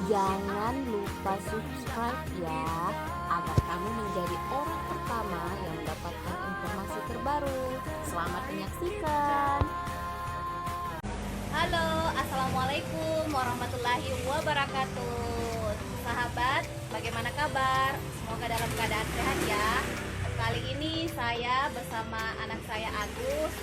Jangan lupa subscribe ya, agar kamu menjadi orang pertama yang mendapatkan informasi terbaru. Selamat menyaksikan. Halo, assalamualaikum warahmatullahi wabarakatuh. Sahabat, bagaimana kabar? Semoga dalam keadaan sehat ya. Kali ini saya bersama anak saya Agus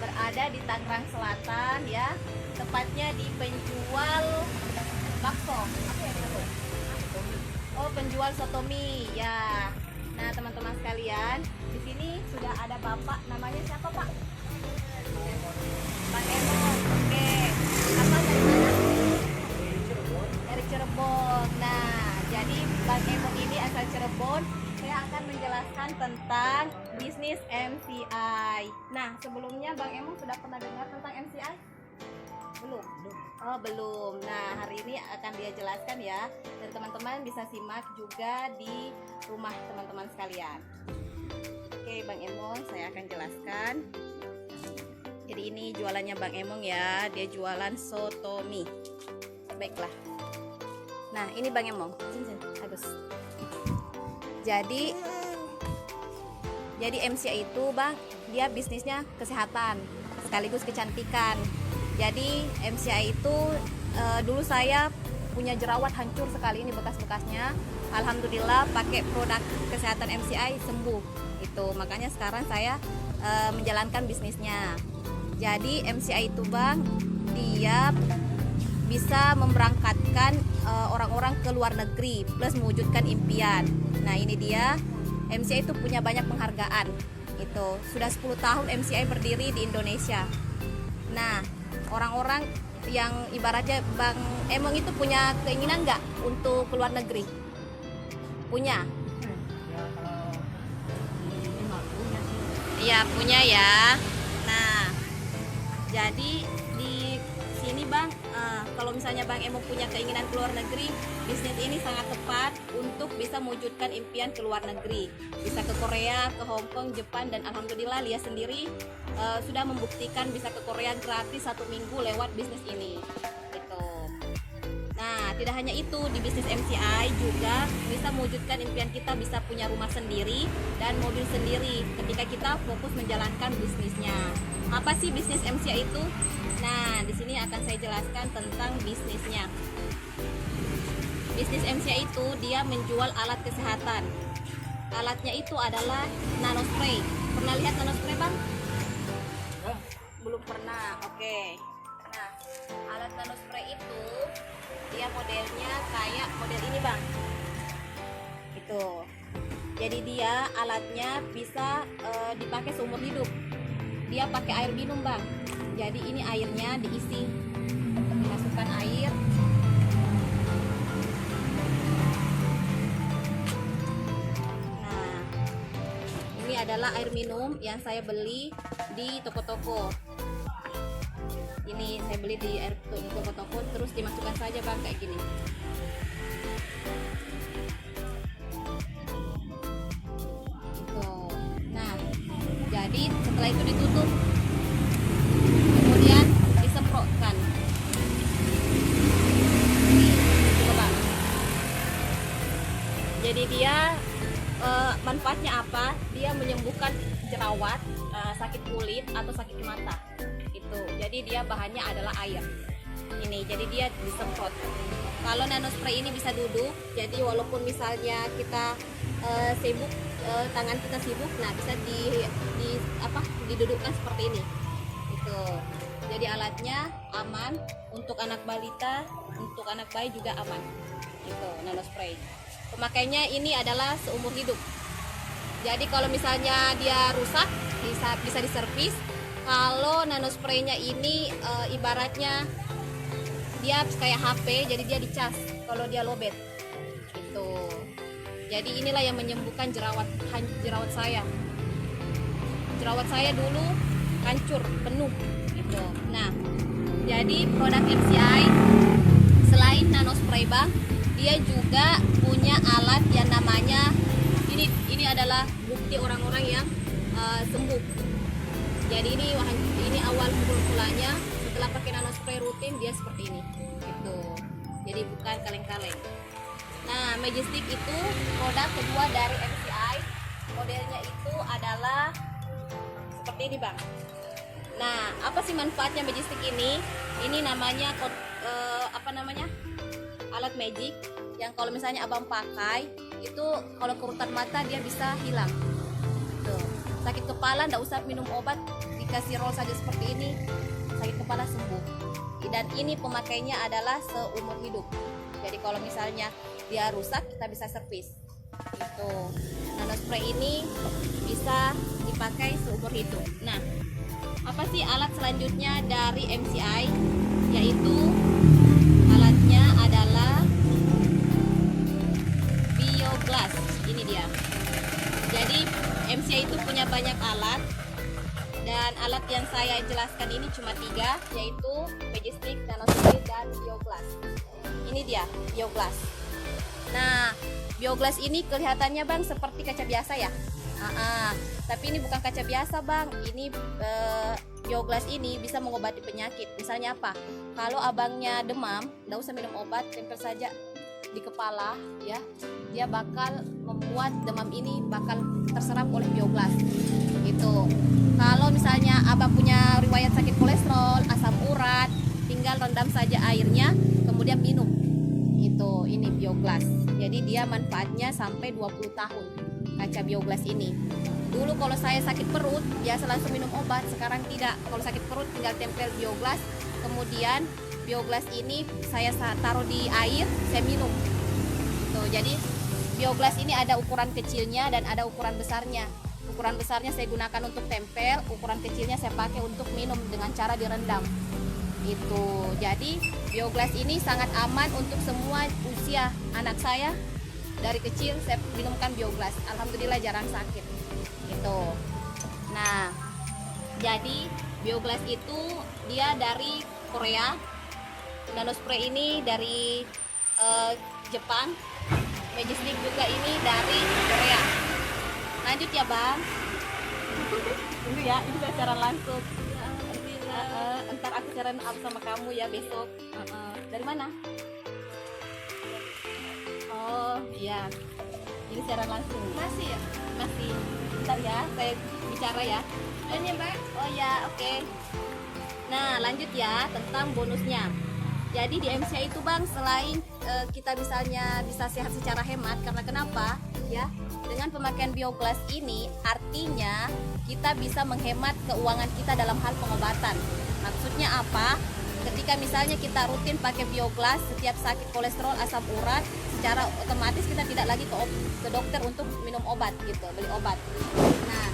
berada di Tangerang Selatan ya, tepatnya di penjual bakso. Apa ya itu? Oh, penjual sotomi ya. Nah, teman-teman sekalian, di sini sudah ada Bapak, namanya siapa Pak? Bang Emong. Oke. Apa dari mana? Dari Cirebon. Nah, jadi Bang Emong ini asal Cirebon. Saya akan menjelaskan tentang bisnis MCI. Nah, sebelumnya Bang Emong sudah pernah dengar tentang MCI? Belum? Oh, belum. Nah, hari ini akan dia jelaskan ya. Dan teman-teman bisa simak juga di rumah teman-teman sekalian. Oke, Bang Emong, saya akan jelaskan. Jadi ini jualannya Bang Emong ya. Dia jualan sotomi. Baiklah. Nah, ini Bang Emong. Sini, Agus. Jadi MCI itu Bang, dia bisnisnya kesehatan sekaligus kecantikan. Jadi MCI itu dulu saya punya jerawat hancur sekali, ini bekas-bekasnya. Alhamdulillah pakai produk kesehatan MCI sembuh. Itu makanya sekarang saya menjalankan bisnisnya. Jadi MCI itu Bang, dia bisa memberangkatkan orang-orang ke luar negeri plus mewujudkan impian. Nah, ini dia, MCI itu punya banyak penghargaan. Itu sudah 10 tahun MCI berdiri di Indonesia. Nah, orang-orang yang ibaratnya Bang Emong itu punya keinginan nggak untuk keluar negeri? Punya? Iya, punya ya. Nah, jadi di sini Bang, kalau misalnya Bang Emong punya keinginan keluar negeri, bisnis ini sangat tepat untuk bisa mewujudkan impian keluar negeri. Bisa ke Korea, ke Hong Kong, Jepang, dan alhamdulillah Lia sendiri sudah membuktikan bisa ke Korea gratis 1 minggu lewat bisnis ini. Gitu. Nah, tidak hanya itu, di bisnis MCI juga bisa mewujudkan impian kita bisa punya rumah sendiri dan mobil sendiri ketika kita fokus menjalankan bisnisnya. Apa sih bisnis MCI itu? Nah, di sini akan saya jelaskan tentang bisnisnya. Bisnis MCI itu dia menjual alat kesehatan. Alatnya itu adalah nanospray. Pernah lihat nanospray Bang? Belum pernah. Oke. Nah, alat nanospray itu dia modelnya kayak model ini Bang. Itu. Jadi dia alatnya bisa dipakai seumur hidup. Dia pakai air minum Bang. Jadi ini airnya diisi, dimasukkan air. Nah, ini adalah air minum yang saya beli di toko-toko. Ini saya beli di toko-toko, terus dimasukkan saja Bang kayak gini. Gitu. Nah, jadi setelah itu ditutup, kemudian disemprotkan. Coba. Jadi dia manfaatnya apa? Dia menyembuhkan jerawat, sakit kulit atau sakit mata. Itu. Jadi dia bahannya adalah air. Ini, jadi dia disemprot. Kalau nanospray ini bisa duduk. Jadi walaupun misalnya kita sibuk, tangan kita sibuk, nah bisa didudukkan seperti ini. Itu. Jadi alatnya aman untuk anak balita, untuk anak bayi juga aman. Itu nanospray. Pemakainya ini adalah seumur hidup. Jadi kalau misalnya dia rusak bisa diservis. Kalau nanospraynya ini ibaratnya dia kayak HP, jadi dia dicas kalau dia lobet. Itu. Jadi inilah yang menyembuhkan jerawat saya. Jerawat saya dulu hancur penuh gitu. Nah, jadi produk MCI selain nanospray Bang, dia juga punya alat yang namanya ini adalah bukti orang-orang yang sembuh. Jadi ini awal mulanya setelah pakai nanospray rutin dia seperti ini gitu. jadi bukan kaleng-kaleng. Nah, Majestic itu produk kedua dari MCI. Modelnya itu adalah seperti ini bang. Nah, apa sih manfaatnya Majestic ini? Ini namanya alat magic yang kalau misalnya abang pakai itu kalau kerutan mata dia bisa hilang. Tuh. Sakit kepala nggak usah minum obat, dikasih roll saja seperti ini, sakit kepala sembuh. Dan ini pemakainya adalah seumur hidup. Jadi kalau misalnya dia rusak kita bisa servis. Itu nano spray ini bisa dipakai seumur hidup. Nah, apa sih alat selanjutnya dari MCI? Yaitu alatnya adalah BioGlass. Ini dia. Jadi MCI itu punya banyak alat, dan alat yang saya jelaskan ini cuma 3, yaitu Majestic, nano spray, dan BioGlass. Ini dia BioGlass. Nah, BioGlass ini kelihatannya bang seperti kaca biasa ya. Tapi ini bukan kaca biasa bang. Ini BioGlass ini bisa mengobati penyakit. Misalnya apa? Kalau abangnya demam, nggak usah minum obat, tempel saja di kepala ya. Dia bakal membuat demam ini bakal terserap oleh BioGlass. Gitu. Kalau misalnya abang punya riwayat sakit kolesterol, asam urat, tinggal rendam saja airnya, kemudian minum. Itu ini BioGlass. Jadi dia manfaatnya sampai 20 tahun kaca BioGlass ini. Dulu kalau saya sakit perut biasa langsung minum obat, sekarang tidak. Kalau sakit perut tinggal tempel BioGlass, kemudian BioGlass ini saya taruh di air, saya minum. Tuh, jadi BioGlass ini ada ukuran kecilnya dan ada ukuran besarnya. Ukuran besarnya saya gunakan untuk tempel, ukuran kecilnya saya pakai untuk minum dengan cara direndam. Itu. Jadi BioGlass ini sangat aman untuk semua usia. Anak saya dari kecil saya minumkan BioGlass. Alhamdulillah jarang sakit. Gitu. Nah, jadi BioGlass itu dia dari Korea. Nano spray ini dari Jepang. Majestic juga ini dari Korea. Lanjut ya bang. Tunggu ya, ini saya siaran langsung. Ntar aku siaran up sama kamu ya besok. Dari mana? Oh iya, ini siaran langsung. Masih ya? Masih. Bentar ya, saya bicara ya. Dan ya mbak? Oh ya, oke. Nah lanjut ya tentang bonusnya. Jadi di MCI itu bang, selain kita misalnya bisa sehat secara hemat, karena kenapa? Ya, dengan pemakaian BioGlass ini artinya kita bisa menghemat keuangan kita dalam hal pengobatan. Maksudnya apa? Ketika misalnya kita rutin pakai BioGlass setiap sakit kolesterol, asam urat, secara otomatis kita tidak lagi ke dokter untuk minum obat gitu, beli obat. Nah,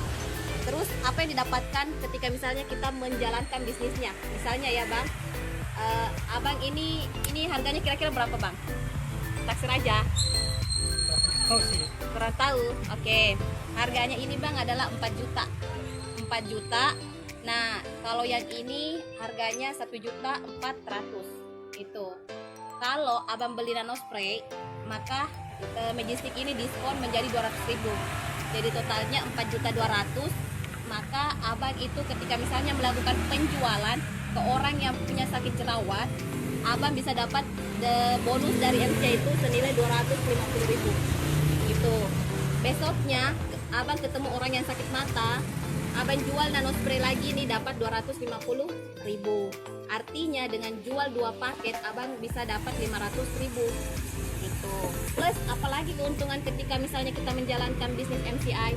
terus apa yang didapatkan ketika misalnya kita menjalankan bisnisnya? Misalnya ya bang, abang ini harganya kira-kira berapa bang? Taksir aja. Oh sih. Kurang tahu. Oke. Harganya ini bang adalah 4 juta. 4 juta. Nah, kalau yang ini harganya 1.400.000. Itu. Kalau abang beli nano spray, maka Majestic ini diskon menjadi 200.000. Jadi totalnya 4.200.000. Maka abang itu ketika misalnya melakukan penjualan ke orang yang punya sakit jerawat, abang bisa dapat bonus dari MC itu senilai 250.000. Gitu. Besoknya abang ketemu orang yang sakit mata, abang jual nano spray lagi nih dapat 250.000. Artinya dengan jual 2 paket abang bisa dapat 500.000. Gitu. Plus apalagi keuntungan ketika misalnya kita menjalankan bisnis MCI,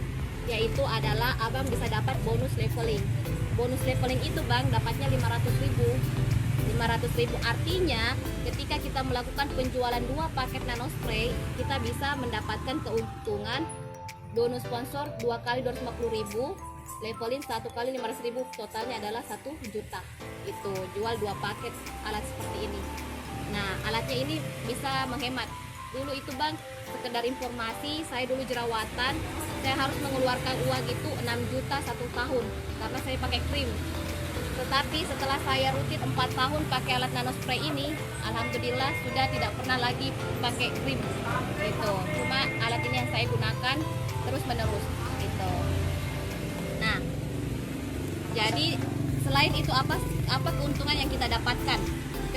yaitu adalah abang bisa dapat bonus leveling. Bonus leveling itu bang dapatnya 500.000. 500.000 artinya ketika kita melakukan penjualan 2 paket nano spray, kita bisa mendapatkan keuntungan bonus sponsor 2 kali 250.000, leveling 1 kali 500.000, totalnya adalah 1 juta. Itu jual 2 paket alat seperti ini. Nah, alatnya ini bisa menghemat. Dulu itu bang, sekedar informasi, saya dulu jerawatan, saya harus mengeluarkan uang itu 6 juta 1 tahun karena saya pakai krim. Tetapi setelah saya rutin 4 tahun pakai alat nano spray ini, alhamdulillah sudah tidak pernah lagi pakai krim. Gitu. Cuma alat ini yang saya gunakan terus menerus. Gitu. Nah, jadi selain itu apa keuntungan yang kita dapatkan?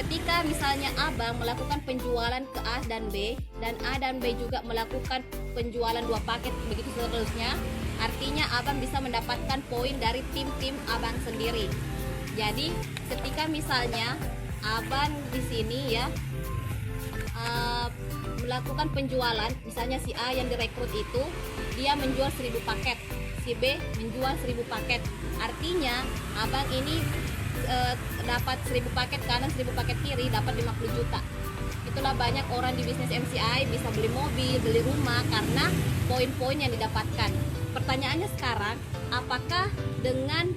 ketika misalnya abang melakukan penjualan ke A dan B, dan A dan B juga melakukan penjualan 2 paket, begitu seterusnya, artinya abang bisa mendapatkan poin dari tim-tim abang sendiri. Jadi ketika misalnya abang di sini ya melakukan penjualan, misalnya si A yang direkrut itu dia menjual 1000 paket, si B menjual 1000 paket, artinya abang ini dapat 1000 paket kanan, 1000 paket kiri, dapat 50 juta. Itulah banyak orang di bisnis MCI bisa beli mobil, beli rumah karena poin-poin yang didapatkan. Pertanyaannya sekarang, apakah dengan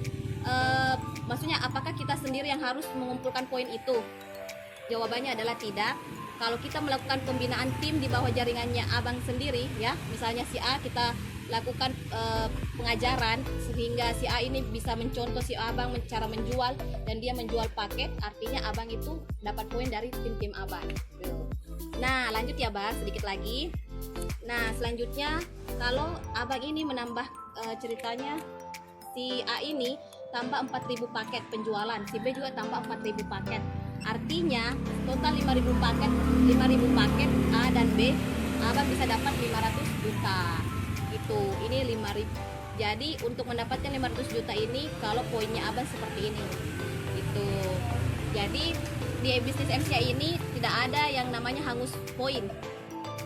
maksudnya apakah kita sendiri yang harus mengumpulkan poin itu? Jawabannya adalah tidak. Kalau kita melakukan pembinaan tim di bawah jaringannya abang sendiri ya, misalnya si A kita lakukan pengajaran sehingga si A ini bisa mencontoh si abang cara menjual dan dia menjual paket, artinya abang itu dapat poin dari tim-tim abang. Nah lanjut ya bang, sedikit lagi. Nah selanjutnya kalau abang ini menambah ceritanya, si A ini tambah 4000 paket penjualan, si B juga tambah 4000 paket, artinya total 5000 paket A dan B, abang bisa dapat 500 juta. Itu ini 5.000. Jadi untuk mendapatkan 500 juta ini kalau poinnya abang seperti ini itu. Jadi di bisnis MCI ini tidak ada yang namanya hangus poin.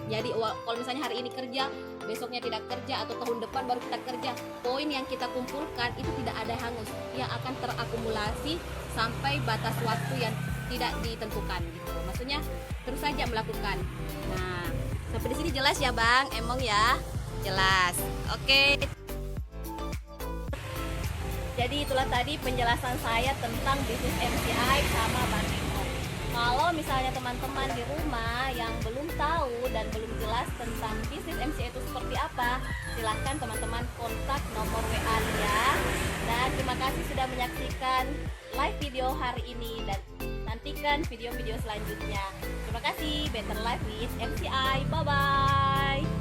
Jadi kalau misalnya hari ini kerja, besoknya tidak kerja, atau tahun depan baru kita kerja, poin yang kita kumpulkan itu tidak ada hangus, yang akan terakumulasi sampai batas waktu yang tidak ditentukan gitu. Maksudnya terus saja melakukan. Nah sampai di sini jelas ya bang, emang ya jelas. Oke. Jadi itulah tadi penjelasan saya tentang bisnis MCI sama Bang Emo. Kalau misalnya teman-teman di rumah yang belum tahu dan belum jelas tentang bisnis MCI itu seperti apa, silahkan teman-teman kontak nomor WA Lia. Dan terima kasih sudah menyaksikan live video hari ini dan nantikan video-video selanjutnya. Terima kasih. Better Life with MCI. Bye-bye.